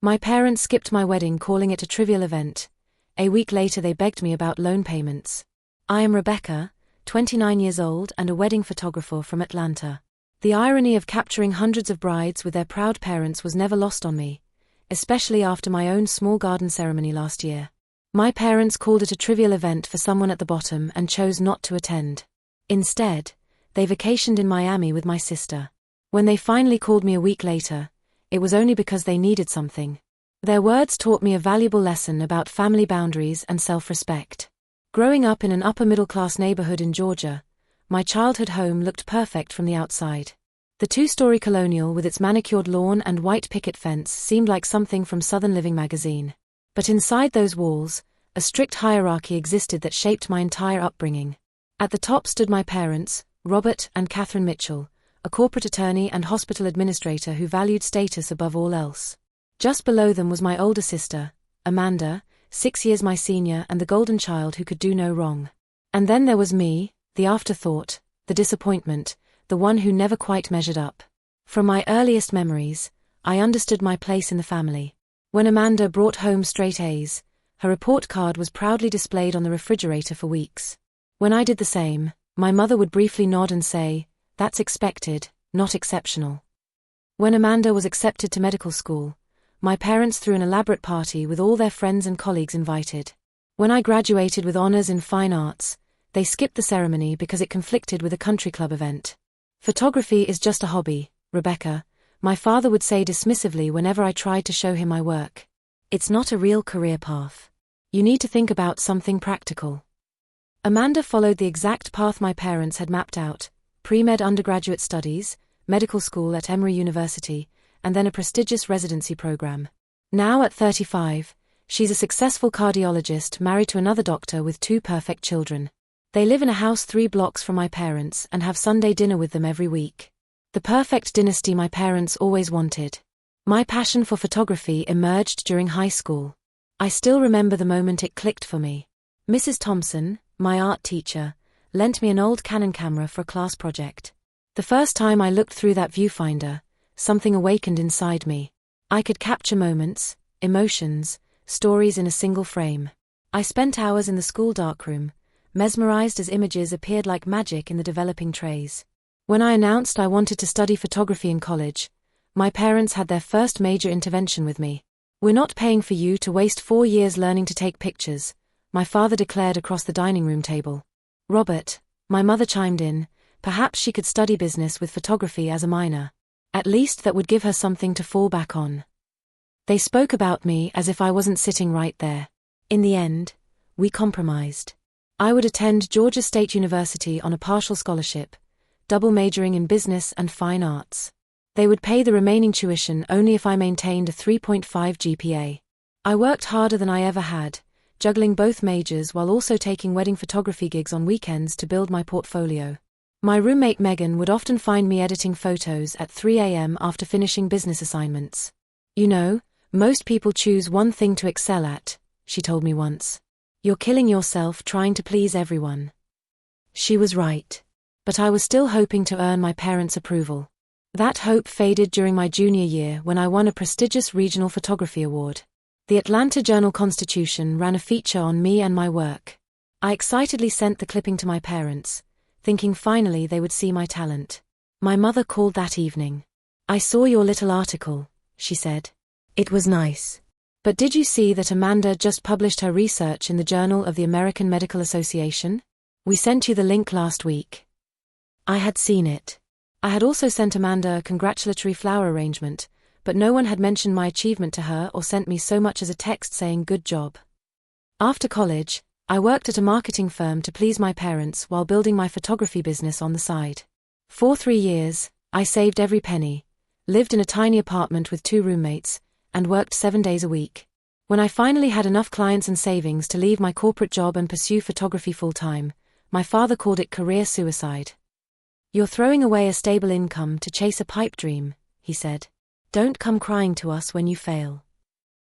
My parents skipped my wedding, calling it a trivial event. A week later they begged me about loan payments. I am Rebecca, 29 years old and a wedding photographer from Atlanta. The irony of capturing hundreds of brides with their proud parents was never lost on me, especially after my own small garden ceremony last year. My parents called it a trivial event for someone at the bottom and chose not to attend. Instead, they vacationed in Miami with my sister. When they finally called me a week later, it was only because they needed something. Their words taught me a valuable lesson about family boundaries and self-respect. Growing up in an upper-middle-class neighborhood in Georgia, my childhood home looked perfect from the outside. The two-story colonial with its manicured lawn and white picket fence seemed like something from Southern Living magazine. But inside those walls, a strict hierarchy existed that shaped my entire upbringing. At the top stood my parents, Robert and Catherine Mitchell, a corporate attorney and hospital administrator who valued status above all else. Just below them was my older sister, Amanda, 6 years my senior and the golden child who could do no wrong. And then there was me, the afterthought, the disappointment, the one who never quite measured up. From my earliest memories, I understood my place in the family. When Amanda brought home straight A's, her report card was proudly displayed on the refrigerator for weeks. When I did the same, my mother would briefly nod and say, "That's expected, not exceptional." When Amanda was accepted to medical school, my parents threw an elaborate party with all their friends and colleagues invited. When I graduated with honors in fine arts, they skipped the ceremony because it conflicted with a country club event. "Photography is just a hobby, Rebecca," my father would say dismissively whenever I tried to show him my work. "It's not a real career path. You need to think about something practical." Amanda followed the exact path my parents had mapped out: pre-med undergraduate studies, medical school at Emory University, and then a prestigious residency program. Now at 35, she's a successful cardiologist married to another doctor with 2 perfect children. They live in a house 3 blocks from my parents and have Sunday dinner with them every week. The perfect dynasty my parents always wanted. My passion for photography emerged during high school. I still remember the moment it clicked for me. Mrs. Thompson, my art teacher, lent me an old Canon camera for a class project. The first time I looked through that viewfinder, something awakened inside me. I could capture moments, emotions, stories in a single frame. I spent hours in the school darkroom, mesmerized as images appeared like magic in the developing trays. When I announced I wanted to study photography in college, my parents had their first major intervention with me. "We're not paying for you to waste 4 years learning to take pictures," my father declared across the dining room table. "Robert," my mother chimed in, "perhaps she could study business with photography as a minor. At least that would give her something to fall back on." They spoke about me as if I wasn't sitting right there. In the end, we compromised. I would attend Georgia State University on a partial scholarship, double majoring in business and fine arts. They would pay the remaining tuition only if I maintained a 3.5 GPA. I worked harder than I ever had, juggling both majors while also taking wedding photography gigs on weekends to build my portfolio. My roommate Megan would often find me editing photos at 3 a.m. after finishing business assignments. "You know, most people choose one thing to excel at," she told me once. "You're killing yourself trying to please everyone." She was right. But I was still hoping to earn my parents' approval. That hope faded during my junior year when I won a prestigious regional photography award. The Atlanta Journal-Constitution ran a feature on me and my work. I excitedly sent the clipping to my parents, thinking finally they would see my talent. My mother called that evening. "I saw your little article," she said. "It was nice. But did you see that Amanda just published her research in the Journal of the American Medical Association? We sent you the link last week." I had seen it. I had also sent Amanda a congratulatory flower arrangement, but no one had mentioned my achievement to her or sent me so much as a text saying "good job." After college, I worked at a marketing firm to please my parents while building my photography business on the side. For 3 years, I saved every penny, lived in a tiny apartment with 2 roommates, and worked 7 days a week. When I finally had enough clients and savings to leave my corporate job and pursue photography full-time, my father called it career suicide. "You're throwing away a stable income to chase a pipe dream," he said. "Don't come crying to us when you fail."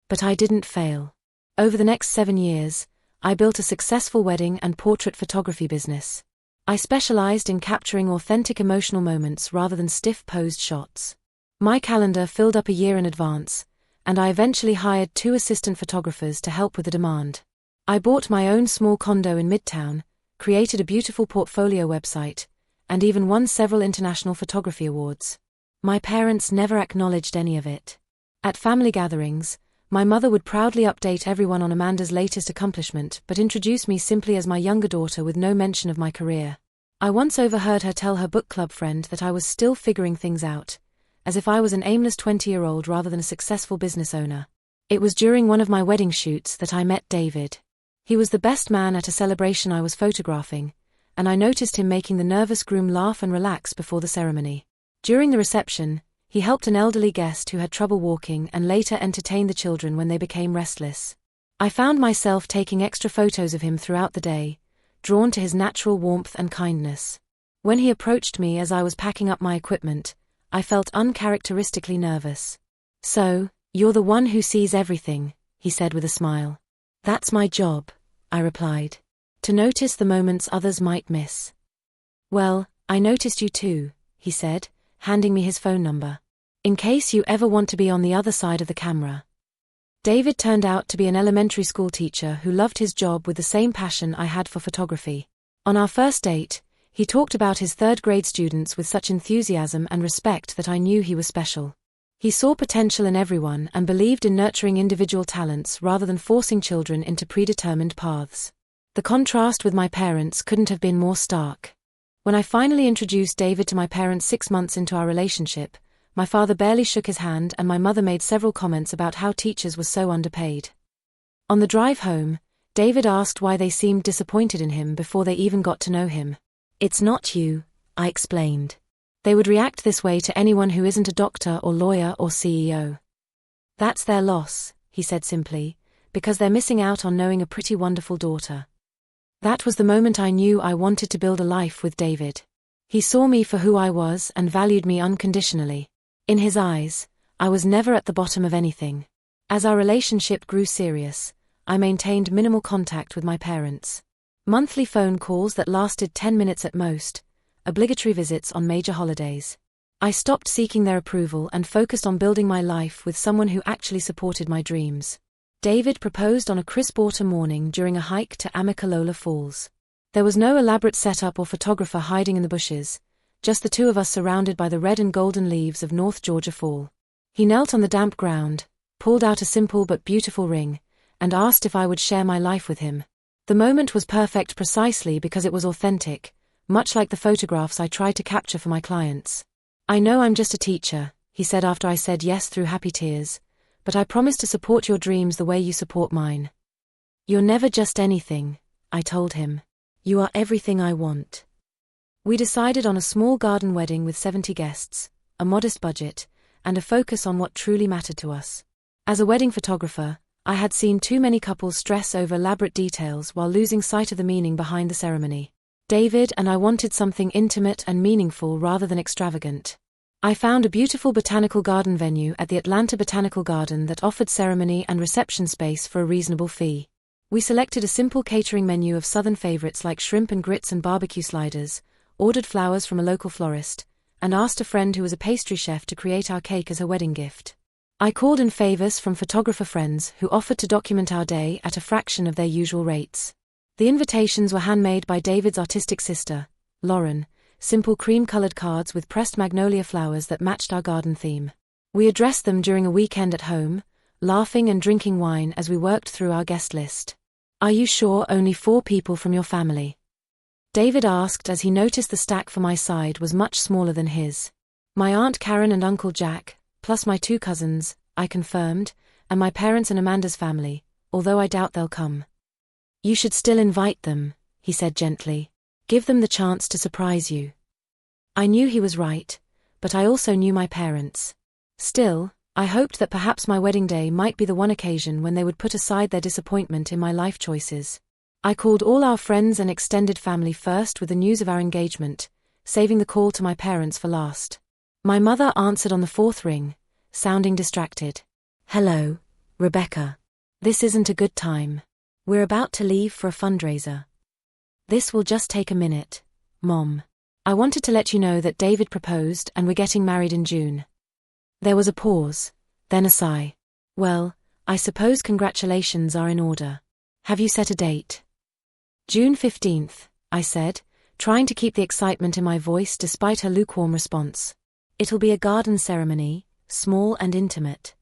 But I didn't fail. Over the next 7 years, I built a successful wedding and portrait photography business. I specialized in capturing authentic emotional moments rather than stiff-posed shots. My calendar filled up a year in advance, and I eventually hired 2 assistant photographers to help with the demand. I bought my own small condo in Midtown, created a beautiful portfolio website, and even won several international photography awards. My parents never acknowledged any of it. At family gatherings, my mother would proudly update everyone on Amanda's latest accomplishment but introduce me simply as my younger daughter with no mention of my career. I once overheard her tell her book club friend that I was still figuring things out, as if I was an aimless 20-year-old rather than a successful business owner. It was during one of my wedding shoots that I met David. He was the best man at a celebration I was photographing, and I noticed him making the nervous groom laugh and relax before the ceremony. During the reception, he helped an elderly guest who had trouble walking and later entertained the children when they became restless. I found myself taking extra photos of him throughout the day, drawn to his natural warmth and kindness. When he approached me as I was packing up my equipment, I felt uncharacteristically nervous. "So, you're the one who sees everything," he said with a smile. "That's my job," I replied. "To notice the moments others might miss." "Well, I noticed you too," he said, handing me his phone number. "In case you ever want to be on the other side of the camera." David turned out to be an elementary school teacher who loved his job with the same passion I had for photography. On our first date, he talked about his third-grade students with such enthusiasm and respect that I knew he was special. He saw potential in everyone and believed in nurturing individual talents rather than forcing children into predetermined paths. The contrast with my parents couldn't have been more stark. When I finally introduced David to my parents 6 months into our relationship, my father barely shook his hand and my mother made several comments about how teachers were so underpaid. On the drive home, David asked why they seemed disappointed in him before they even got to know him. "It's not you," I explained. "They would react this way to anyone who isn't a doctor or lawyer or CEO. That's their loss," he said simply, "because they're missing out on knowing a pretty wonderful daughter." That was the moment I knew I wanted to build a life with David. He saw me for who I was and valued me unconditionally. In his eyes, I was never at the bottom of anything. As our relationship grew serious, I maintained minimal contact with my parents. Monthly phone calls that lasted 10 minutes at most, obligatory visits on major holidays. I stopped seeking their approval and focused on building my life with someone who actually supported my dreams. David proposed on a crisp autumn morning during a hike to Amicalola Falls. There was no elaborate setup or photographer hiding in the bushes, just the 2 of us surrounded by the red and golden leaves of North Georgia fall. He knelt on the damp ground, pulled out a simple but beautiful ring, and asked if I would share my life with him. The moment was perfect precisely because it was authentic, much like the photographs I tried to capture for my clients. "I know I'm just a teacher," he said after I said yes through happy tears, "but I promise to support your dreams the way you support mine." "You're never just anything," I told him. "You are everything I want." We decided on a small garden wedding with 70 guests, a modest budget, and a focus on what truly mattered to us. As a wedding photographer, I had seen too many couples stress over elaborate details while losing sight of the meaning behind the ceremony. David and I wanted something intimate and meaningful rather than extravagant. I found a beautiful botanical garden venue at the Atlanta Botanical Garden that offered ceremony and reception space for a reasonable fee. We selected a simple catering menu of southern favorites like shrimp and grits and barbecue sliders, ordered flowers from a local florist, and asked a friend who was a pastry chef to create our cake as her wedding gift. I called in favors from photographer friends who offered to document our day at a fraction of their usual rates. The invitations were handmade by David's artistic sister, Lauren, simple cream-colored cards with pressed magnolia flowers that matched our garden theme. We addressed them during a weekend at home, laughing and drinking wine as we worked through our guest list. "Are you sure only 4 people from your family?" David asked as he noticed the stack for my side was much smaller than his. "My Aunt Karen and Uncle Jack, plus my 2 cousins," I confirmed, "and my parents and Amanda's family, although I doubt they'll come." "You should still invite them," he said gently. "Give them the chance to surprise you." I knew he was right, but I also knew my parents. Still, I hoped that perhaps my wedding day might be the one occasion when they would put aside their disappointment in my life choices. I called all our friends and extended family first with the news of our engagement, saving the call to my parents for last. My mother answered on the 4th ring, sounding distracted. "Hello, Rebecca. This isn't a good time. We're about to leave for a fundraiser." "This will just take a minute, Mom. I wanted to let you know that David proposed and we're getting married in June." There was a pause, then a sigh. Well, I suppose congratulations are in order. Have you set a date? June 15th, I said, trying to keep the excitement in my voice despite her lukewarm response. It'll be a garden ceremony, small and intimate.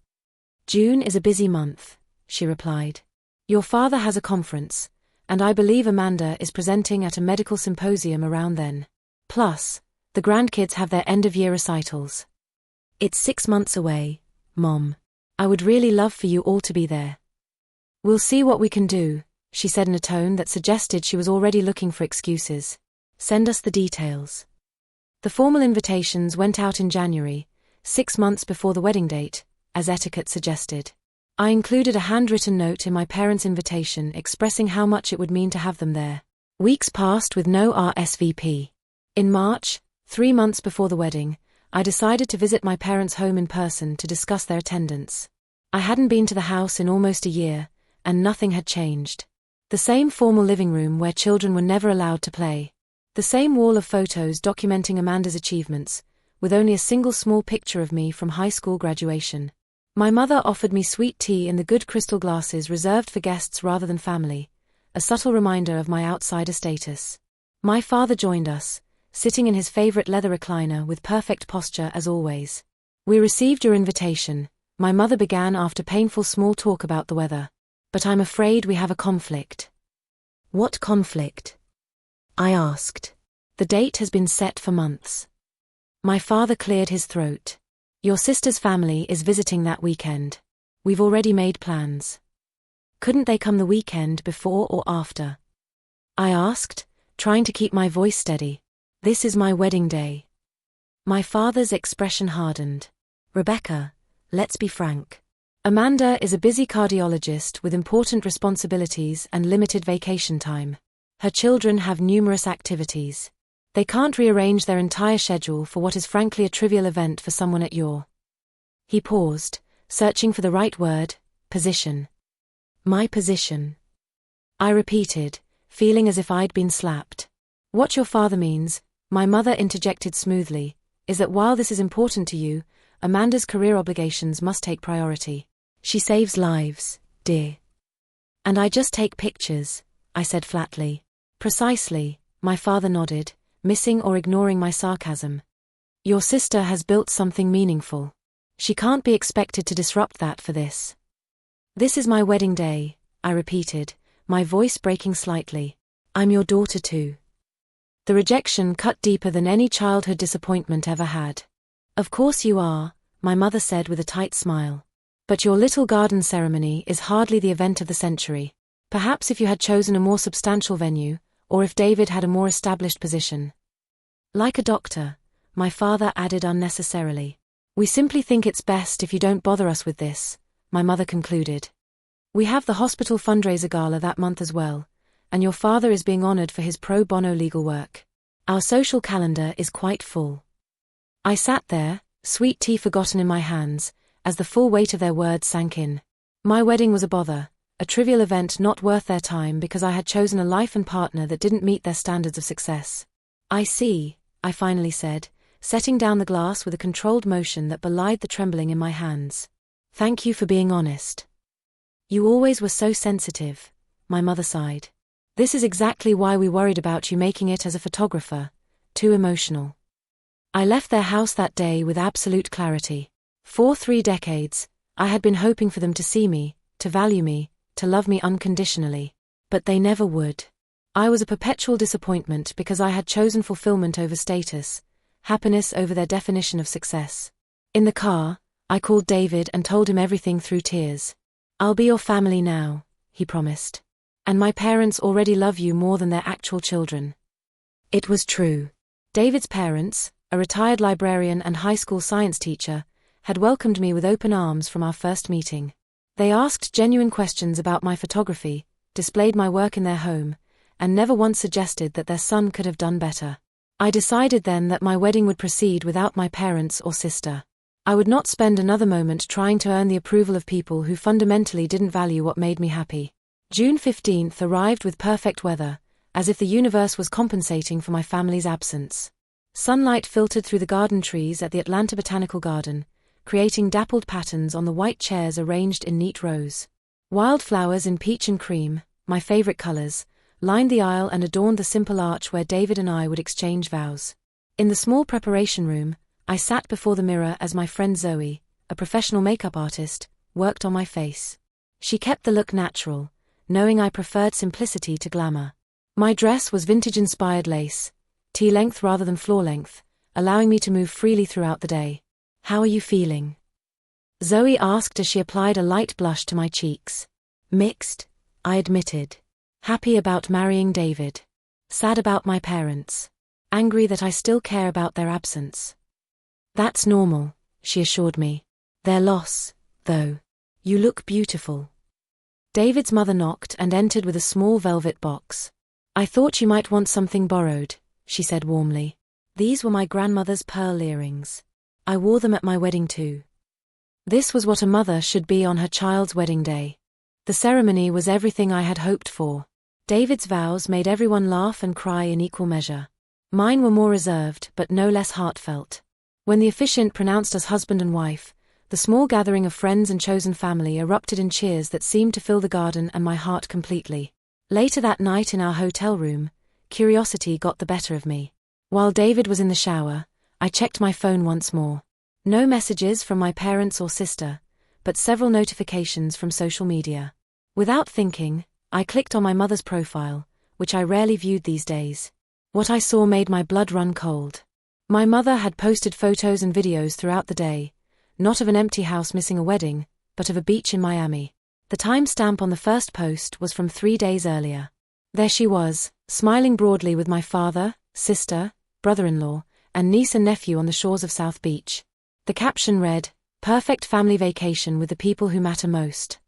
June is a busy month, she replied. Your father has a conference, and I believe Amanda is presenting at a medical symposium around then. Plus, the grandkids have their end-of-year recitals. It's 6 months away, Mom. I would really love for you all to be there. We'll see what we can do, she said in a tone that suggested she was already looking for excuses. Send us the details. The formal invitations went out in January, 6 months before the wedding date, as etiquette suggested. I included a handwritten note in my parents' invitation expressing how much it would mean to have them there. Weeks passed with no RSVP. In March, 3 months before the wedding, I decided to visit my parents' home in person to discuss their attendance. I hadn't been to the house in almost a year, and nothing had changed. The same formal living room where children were never allowed to play. The same wall of photos documenting Amanda's achievements, with only a single small picture of me from high school graduation. My mother offered me sweet tea in the good crystal glasses reserved for guests rather than family, a subtle reminder of my outsider status. My father joined us, sitting in his favorite leather recliner with perfect posture as always. We received your invitation, my mother began after painful small talk about the weather. But I'm afraid we have a conflict. What conflict? I asked. The date has been set for months. My father cleared his throat. Your sister's family is visiting that weekend. We've already made plans. Couldn't they come the weekend before or after? I asked, trying to keep my voice steady. This is my wedding day. My father's expression hardened. Rebecca, let's be frank. Amanda is a busy cardiologist with important responsibilities and limited vacation time. Her children have numerous activities. They can't rearrange their entire schedule for what is frankly a trivial event for someone at your... He paused, searching for the right word, position. My position. I repeated, feeling as if I'd been slapped. What your father means, my mother interjected smoothly, is that while this is important to you, Amanda's career obligations must take priority. She saves lives, dear. And I just take pictures, I said flatly. Precisely, my father nodded, missing or ignoring my sarcasm. Your sister has built something meaningful. She can't be expected to disrupt that for this. This is my wedding day, I repeated, my voice breaking slightly. I'm your daughter too. The rejection cut deeper than any childhood disappointment ever had. Of course you are, my mother said with a tight smile. But your little garden ceremony is hardly the event of the century. Perhaps if you had chosen a more substantial venue, or if David had a more established position. Like a doctor, my father added unnecessarily. We simply think it's best if you don't bother us with this, my mother concluded. We have the hospital fundraiser gala that month as well, and your father is being honored for his pro bono legal work. Our social calendar is quite full. I sat there, sweet tea forgotten in my hands, as the full weight of their words sank in. My wedding was a bother, a trivial event not worth their time because I had chosen a life and partner that didn't meet their standards of success. I see, I finally said, setting down the glass with a controlled motion that belied the trembling in my hands. Thank you for being honest. You always were so sensitive, my mother sighed. This is exactly why we worried about you making it as a photographer, too emotional. I left their house that day with absolute clarity. For 3 decades, I had been hoping for them to see me, to value me, to love me unconditionally. But they never would. I was a perpetual disappointment because I had chosen fulfillment over status, happiness over their definition of success. In the car, I called David and told him everything through tears. I'll be your family now, he promised. And my parents already love you more than their actual children. It was true. David's parents, a retired librarian and high school science teacher, had welcomed me with open arms from our first meeting. They asked genuine questions about my photography, displayed my work in their home, and never once suggested that their son could have done better. I decided then that my wedding would proceed without my parents or sister. I would not spend another moment trying to earn the approval of people who fundamentally didn't value what made me happy. June 15th arrived with perfect weather, as if the universe was compensating for my family's absence. Sunlight filtered through the garden trees at the Atlanta Botanical Garden, creating dappled patterns on the white chairs arranged in neat rows. Wildflowers in peach and cream, my favorite colors, lined the aisle and adorned the simple arch where David and I would exchange vows. In the small preparation room, I sat before the mirror as my friend Zoe, a professional makeup artist, worked on my face. She kept the look natural, knowing I preferred simplicity to glamour. My dress was vintage-inspired lace, tea-length rather than floor-length, allowing me to move freely throughout the day. "How are you feeling?" Zoe asked as she applied a light blush to my cheeks. "Mixed," I admitted. Happy about marrying David. Sad about my parents. Angry that I still care about their absence. "That's normal," she assured me. "Their loss, though. You look beautiful." David's mother knocked and entered with a small velvet box. "I thought you might want something borrowed," she said warmly. These were my grandmother's pearl earrings. I wore them at my wedding too. This was what a mother should be on her child's wedding day. The ceremony was everything I had hoped for. David's vows made everyone laugh and cry in equal measure. Mine were more reserved but no less heartfelt. When the officiant pronounced us husband and wife, the small gathering of friends and chosen family erupted in cheers that seemed to fill the garden and my heart completely. Later that night in our hotel room, curiosity got the better of me. While David was in the shower, I checked my phone once more. No messages from my parents or sister, but several notifications from social media. Without thinking, I clicked on my mother's profile, which I rarely viewed these days. What I saw made my blood run cold. My mother had posted photos and videos throughout the day, not of an empty house missing a wedding, but of a beach in Miami. The timestamp on the first post was from 3 days earlier. There she was, smiling broadly with my father, sister, brother-in-law, and niece and nephew on the shores of South Beach. The caption read, "Perfect family vacation with the people who matter most."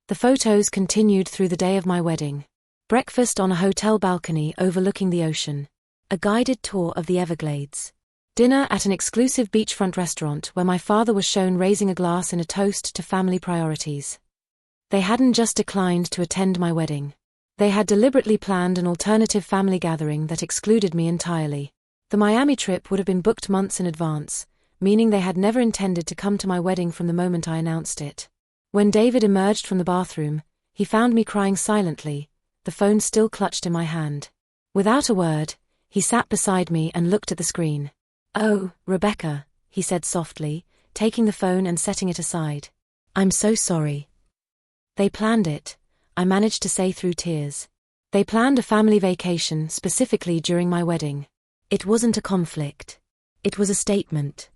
The photos continued through the day of my wedding. Breakfast on a hotel balcony overlooking the ocean. A guided tour of the Everglades. Dinner at an exclusive beachfront restaurant where my father was shown raising a glass in a toast to family priorities. They hadn't just declined to attend my wedding. They had deliberately planned an alternative family gathering that excluded me entirely. The Miami trip would have been booked months in advance, meaning they had never intended to come to my wedding from the moment I announced it. When David emerged from the bathroom, he found me crying silently, the phone still clutched in my hand. Without a word, he sat beside me and looked at the screen. "Oh, Rebecca," he said softly, taking the phone and setting it aside. "I'm so sorry." "They planned it," I managed to say through tears. "They planned a family vacation specifically during my wedding. It wasn't a conflict. It was a statement."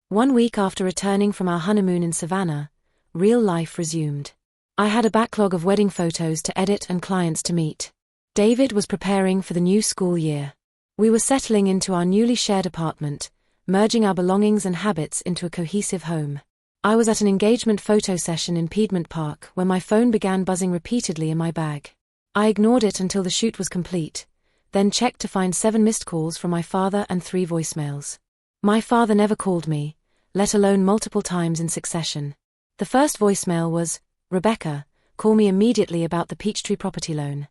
1 week after returning from our honeymoon in Savannah, real life resumed. I had a backlog of wedding photos to edit and clients to meet. David was preparing for the new school year. We were settling into our newly shared apartment, merging our belongings and habits into a cohesive home. I was at an engagement photo session in Piedmont Park when my phone began buzzing repeatedly in my bag. I ignored it until the shoot was complete, then checked to find 7 missed calls from my father and 3 voicemails. My father never called me, let alone multiple times in succession. The first voicemail was, "Rebecca, call me immediately about the Peachtree property loan."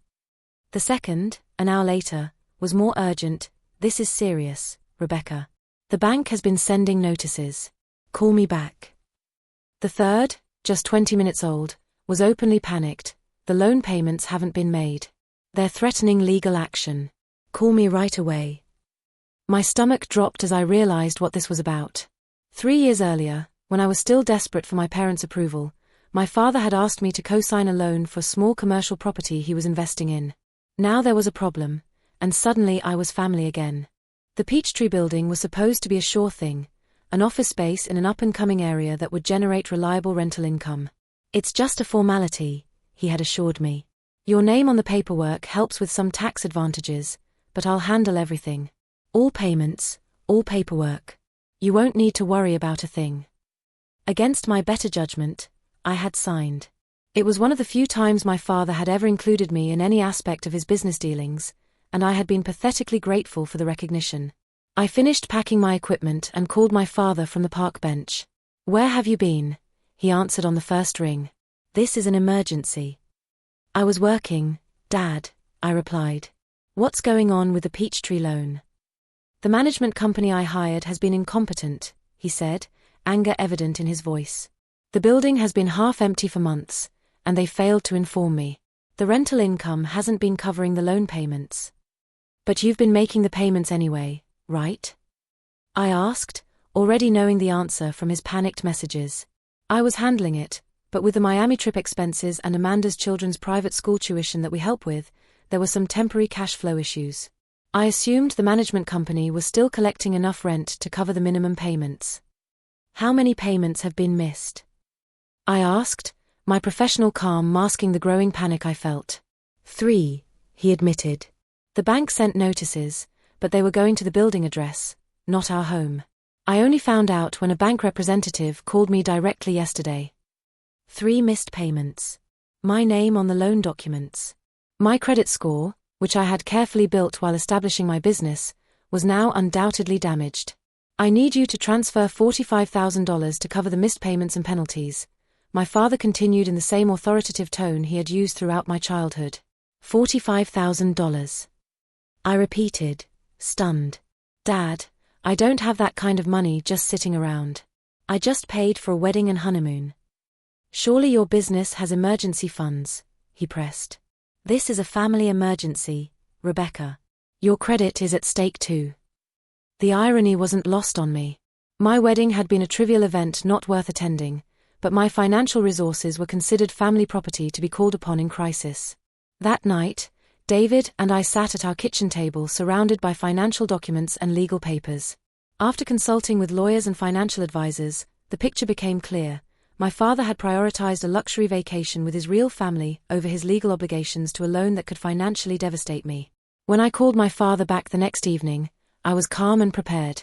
The second, an hour later, was more urgent. "This is serious, Rebecca. The bank has been sending notices. Call me back." The third, just 20 minutes old, was openly panicked. "The loan payments haven't been made. They're threatening legal action. Call me right away." My stomach dropped as I realized what this was about. 3 years earlier, when I was still desperate for my parents' approval, my father had asked me to co-sign a loan for a small commercial property he was investing in. Now there was a problem, and suddenly I was family again. The Peachtree building was supposed to be a sure thing, an office space in an up-and-coming area that would generate reliable rental income. "It's just a formality," he had assured me. "Your name on the paperwork helps with some tax advantages, but I'll handle everything. All payments, all paperwork. You won't need to worry about a thing." Against my better judgment, I had signed. It was one of the few times my father had ever included me in any aspect of his business dealings, and I had been pathetically grateful for the recognition. I finished packing my equipment and called my father from the park bench. "Where have you been?" he answered on the first ring. "This is an emergency." "I was working, Dad," I replied. "What's going on with the Peachtree loan?" "The management company I hired has been incompetent," he said, anger evident in his voice. The building has been half empty for months, and they failed to inform me. The rental income hasn't been covering the loan payments. But you've been making the payments anyway, right? I asked, already knowing the answer from his panicked messages. I was handling it, but with the Miami trip expenses and Amanda's children's private school tuition that we help with, there were some temporary cash flow issues. I assumed the management company was still collecting enough rent to cover the minimum payments. How many payments have been missed? I asked, my professional calm masking the growing panic I felt. 3, he admitted. The bank sent notices, but they were going to the building address, not our home. I only found out when a bank representative called me directly yesterday. 3 missed payments. My name on the loan documents. My credit score, which I had carefully built while establishing my business, was now undoubtedly damaged. I need you to transfer $45,000 to cover the missed payments and penalties. My father continued in the same authoritative tone he had used throughout my childhood. $45,000. I repeated, stunned. Dad, I don't have that kind of money just sitting around. I just paid for a wedding and honeymoon. Surely your business has emergency funds, he pressed. This is a family emergency, Rebecca. Your credit is at stake too. The irony wasn't lost on me. My wedding had been a trivial event not worth attending, but my financial resources were considered family property to be called upon in crisis. That night, David and I sat at our kitchen table surrounded by financial documents and legal papers. After consulting with lawyers and financial advisors, the picture became clear. My father had prioritized a luxury vacation with his real family over his legal obligations to a loan that could financially devastate me. When I called my father back the next evening, I was calm and prepared.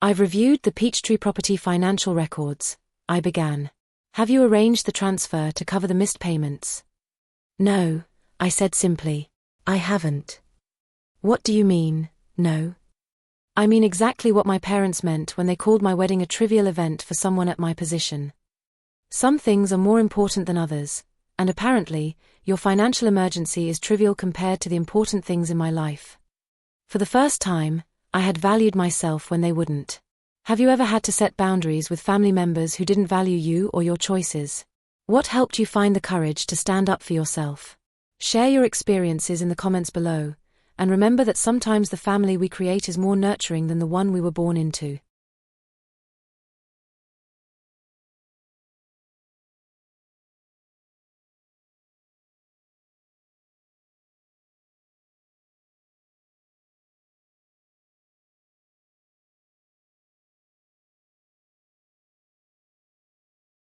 I've reviewed the Peachtree Property financial records, I began. Have you arranged the transfer to cover the missed payments? No, I said simply. I haven't. What do you mean, no? I mean exactly what my parents meant when they called my wedding a trivial event for someone at my position. Some things are more important than others, and apparently, your financial emergency is trivial compared to the important things in my life. For the first time, I had valued myself when they wouldn't. Have you ever had to set boundaries with family members who didn't value you or your choices? What helped you find the courage to stand up for yourself? Share your experiences in the comments below, and remember that sometimes the family we create is more nurturing than the one we were born into.